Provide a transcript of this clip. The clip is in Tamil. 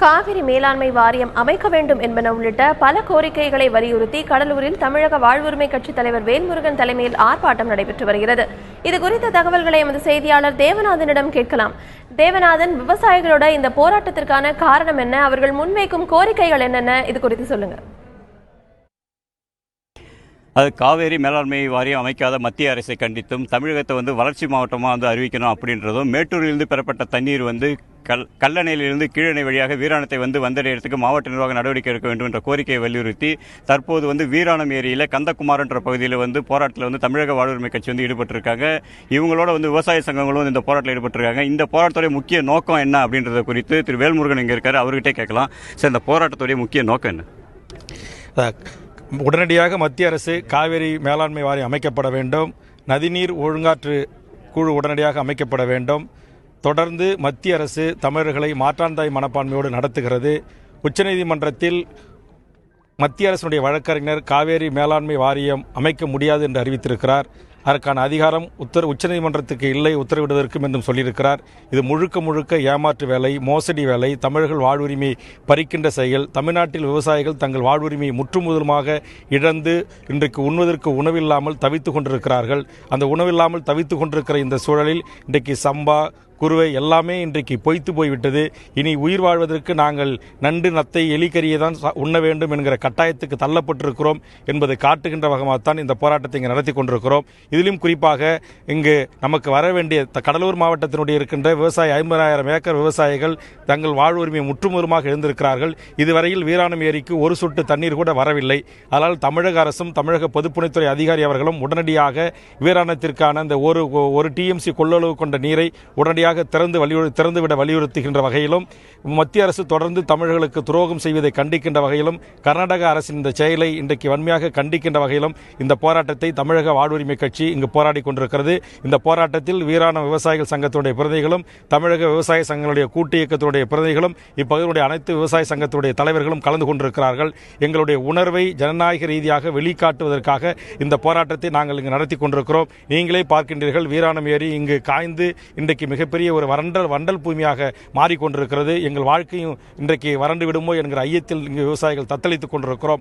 காவிரி மேலாண்மை வாரியம் அமைக்க வேண்டும் என்பன உள்ளிட்ட பல கோரிக்கைகளை வலியுறுத்தி கடலூரில் தமிழக வாழ்வுரிமை கட்சித் தலைவர் வேல்முருகன் தலைமையில் ஆர்ப்பாட்டம் நடைபெற்று வருகிறது. இதுகுறித்த தகவல்களை எமது செய்தியாளர் தேவநாதனிடம் கேட்கலாம். தேவநாதன், விவசாயிகளோட இந்த போராட்டத்திற்கான காரணம் என்ன? அவர்கள் முன்வைக்கும் கோரிக்கைகள் என்னென்ன? இது குறித்து சொல்லுங்க. அது காவேரி மேலாண்மை வாரியம் அமைக்காத மத்திய அரசை கண்டித்தும் தமிழகத்தை வளர்ச்சி மாவட்டமாக அறிவிக்கணும் அப்படின்றதும், மேட்டூரிலிருந்து பெறப்பட்ட தண்ணீர் கல்லணையிலிருந்து கீழணை வழியாக வீராணத்தை வந்தடைகிறதுக்கு மாவட்ட நிர்வாகம் நடவடிக்கை எடுக்க வேண்டும் என்ற கோரிக்கையை வலியுறுத்தி தற்போது வீராணம் ஏரியில் கந்தகுமார் என்ற பகுதியில் போராட்டத்தில் தமிழக வாழ்வுரிமை கட்சி ஈடுபட்டிருக்காங்க. இவங்களோட விவசாய சங்கங்களும் இந்த போராட்டத்தில் ஈடுபட்டிருக்காங்க. இந்த போராட்டத்துடைய முக்கிய நோக்கம் என்ன அப்படின்றத குறித்து திரு வேல்முருகன் இங்கே இருக்காரு, அவர்கிட்ட கேட்கலாம். சார், இந்த போராட்டத்துடைய முக்கிய நோக்கம் என்ன? உடனடியாக மத்திய அரசு காவிரி மேலாண்மை வாரியம் அமைக்கப்பட வேண்டும். நதிநீர் ஒழுங்காற்று குழு உடனடியாக அமைக்கப்பட வேண்டும். தொடர்ந்து மத்திய அரசு தமிழர்களை மாற்றாந்தாய் மனப்பான்மையோடு நடத்துகிறது. உச்சநீதிமன்றத்தில் மத்திய அரசுடைய வழக்கறிஞர் காவேரி மேலாண்மை வாரியம் அமைக்க முடியாது என்று அறிவித்திருக்கிறார். அதற்கான அதிகாரம் உச்சநீதிமன்றத்துக்கு இல்லை உத்தரவிடுவதற்கும் என்றும் சொல்லியிருக்கிறார். இது முழுக்க ஏமாற்று வேலை, மோசடி வேலை, தமிழர்கள் வாழ்வுரிமை பறிக்கின்ற செயல். தமிழ்நாட்டில் விவசாயிகள் தங்கள் வாழ்வுரிமையை முற்றுமுதலுமாக இழந்து இன்றைக்கு உண்வதற்கு உணவில்லாமல் தவித்துக் கொண்டிருக்கிறார்கள். அந்த உணவில்லாமல் தவித்துக் கொண்டிருக்கிற இந்த சூழலில் இன்றைக்கு சம்பா, குருவை எல்லாமே இன்றைக்கு பொய்த்து போய்விட்டது. இனி உயிர் வாழ்வதற்கு நாங்கள் நண்டு, நத்தை, எலிக்கரியை தான் உண்ண வேண்டும் என்கிற கட்டாயத்துக்கு தள்ளப்பட்டிருக்கிறோம் என்பதை காட்டுகின்ற வகையாகத்தான் இந்த போராட்டத்தை இங்கே நடத்தி கொண்டிருக்கிறோம். இதிலும் குறிப்பாக இங்கு நமக்கு வர வேண்டிய கடலூர் மாவட்டத்தினுடைய இருக்கின்ற விவசாய 50,000 ஏக்கர் விவசாயிகள் தங்கள் வாழ்வுரிமையை முற்றுமுதலுமாக எழுந்திருக்கிறார்கள். இதுவரையில் வீராணம் ஏரிக்கு ஒரு சொட்டு தண்ணீர் கூட வரவில்லை. அதனால் தமிழக அரசும் தமிழக பொதுப்பணித்துறை அதிகாரி அவர்களும் உடனடியாக வீராணத்திற்கான அந்த ஒரு டிஎம்சி கொள்ளளவு கொண்ட நீரை உடனடியாக திறந்துவிட வலியுறுத்துகின்ற வகையிலும், மத்திய அரசு தொடர்ந்து தமிழர்களுக்கு துரோகம் செய்வதை கண்டிக்கின்ற வகையிலும், கர்நாடக அரசின் இந்த செயலை இன்றைக்கு வன்மையாக கண்டிக்கின்ற வகையிலும் இந்த போராட்டத்தை தமிழக வாழ்வுரிமை கட்சி இங்கு போராடி கொண்டிருக்கிறது. இந்த போராட்டத்தில் வீராணம் விவசாயிகள் சங்கத்தினுடைய பிரதிகளும், தமிழக விவசாய சங்கங்களுடைய கூட்டு இயக்கத்தினுடைய பிரதிகளும், இப்பகுதியுடைய அனைத்து விவசாய சங்கத்துடைய தலைவர்களும் கலந்து கொண்டிருக்கிறார்கள். எங்களுடைய உணர்வை ஜனநாயக ரீதியாக வெளிக்காட்டுவதற்காக இந்த போராட்டத்தை நாங்கள் இங்கு நடத்தி கொண்டிருக்கிறோம். நீங்களே பார்க்கின்றீர்கள், வீராணம் ஏரி இங்கு காய்ந்து இன்றைக்கு மிகப்பெரிய ஒரு வண்டல் பூமியாக மாறிக்கொண்டிருக்கிறது. எங்கள் வாழ்க்கையும் இன்றைக்கு வறண்டு விடுமோ என்கிற ஐயத்தில் இங்கு விவசாயிகள் தத்தளித்துக் கொண்டிருக்கிறோம்.